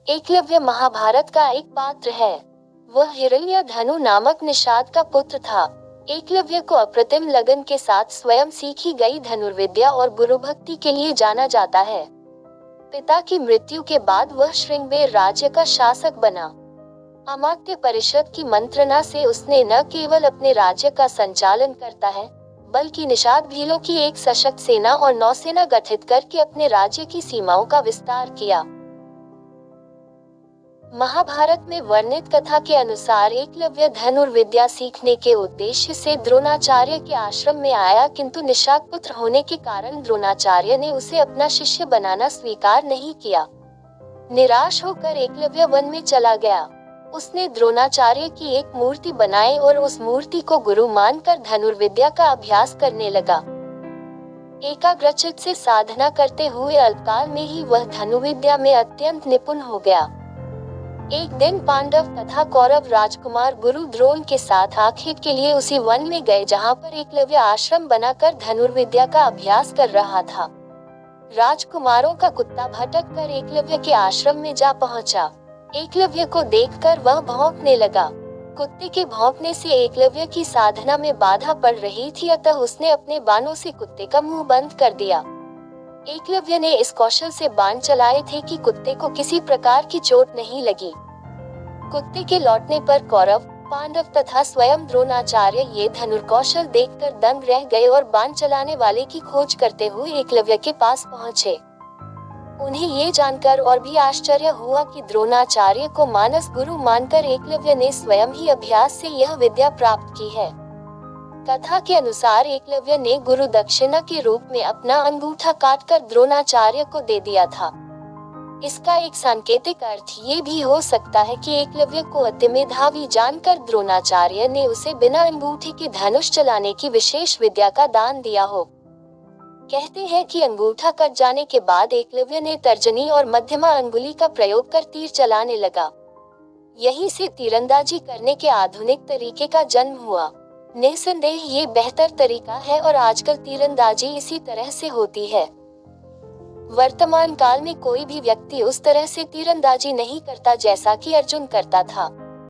एकलव्य महाभारत का एक पात्र है। वह हिरण्यधनु नामक निषाद का पुत्र था। एकलव्य को अप्रतिम लगन के साथ स्वयं सीखी गई धनुर्विद्या और गुरु भक्ति के लिए जाना जाता है। पिता की मृत्यु के बाद वह श्रृंगबेर राज्य का शासक बना। अमात्य परिषद की मंत्रणा से उसने न केवल अपने राज्य का संचालन करता है, बल्कि निषाद भीलों की एक सशक्त सेना और नौसेना गठित करके अपने राज्य की सीमाओं का विस्तार किया। महाभारत में वर्णित कथा के अनुसार एकलव्य धनुर्विद्या सीखने के उद्देश्य से द्रोणाचार्य के आश्रम में आया, किंतु निषाद पुत्र होने के कारण द्रोणाचार्य ने उसे अपना शिष्य बनाना स्वीकार नहीं किया। निराश होकर एकलव्य वन में चला गया। उसने द्रोणाचार्य की एक मूर्ति बनाई और उस मूर्ति को गुरु मानकर धनुर्विद्या का अभ्यास करने लगा। एकाग्रचित्त से साधना करते हुए अल्पकाल में ही वह धनुर्विद्या में अत्यंत निपुण हो गया। एक दिन पांडव तथा कौरव राजकुमार गुरु द्रोण के साथ आखेट के लिए उसी वन में गए जहां पर एकलव्य आश्रम बनाकर धनुर्विद्या का अभ्यास कर रहा था। राजकुमारों का कुत्ता भटक कर एकलव्य के आश्रम में जा पहुंचा। एकलव्य को देखकर वह भौंकने लगा। कुत्ते के भौंकने से एकलव्य की साधना में बाधा पड़ रही थी, अतः उसने अपने बाणों से कुत्ते का मुंह बंद कर दिया। एकलव्य ने इस कौशल से बाण चलाए थे कि कुत्ते को किसी प्रकार की चोट नहीं लगी। कुत्ते के लौटने पर कौरव, पांडव तथा स्वयं द्रोणाचार्य ये धनुर्कौशल देखकर दंग रह गए और बाण चलाने वाले की खोज करते हुए एकलव्य के पास पहुंचे। उन्हें ये जानकर और भी आश्चर्य हुआ कि द्रोणाचार्य को मानस गुरु मानकर एकलव्य ने स्वयं ही अभ्यास से यह विद्या प्राप्त की है। कथा के अनुसार एकलव्य ने गुरु दक्षिणा के रूप में अपना अंगूठा काटकर द्रोणाचार्य को दे दिया था। इसका एक सांकेतिक अर्थ ये भी हो सकता है कि एकलव्य को अति मेधावी जानकर द्रोणाचार्य ने उसे बिना अंगूठे के धनुष चलाने की विशेष विद्या का दान दिया हो। कहते हैं कि अंगूठा कट जाने के बाद एकलव्य ने तर्जनी और मध्यमा अंगुली का प्रयोग कर तीर चलाने लगा। यहीं से तीरंदाजी करने के आधुनिक तरीके का जन्म हुआ। निस्संदेह ये बेहतर तरीका है और आजकल तीरंदाजी इसी तरह से होती है। वर्तमान काल में कोई भी व्यक्ति उस तरह से तीरंदाजी नहीं करता जैसा कि अर्जुन करता था।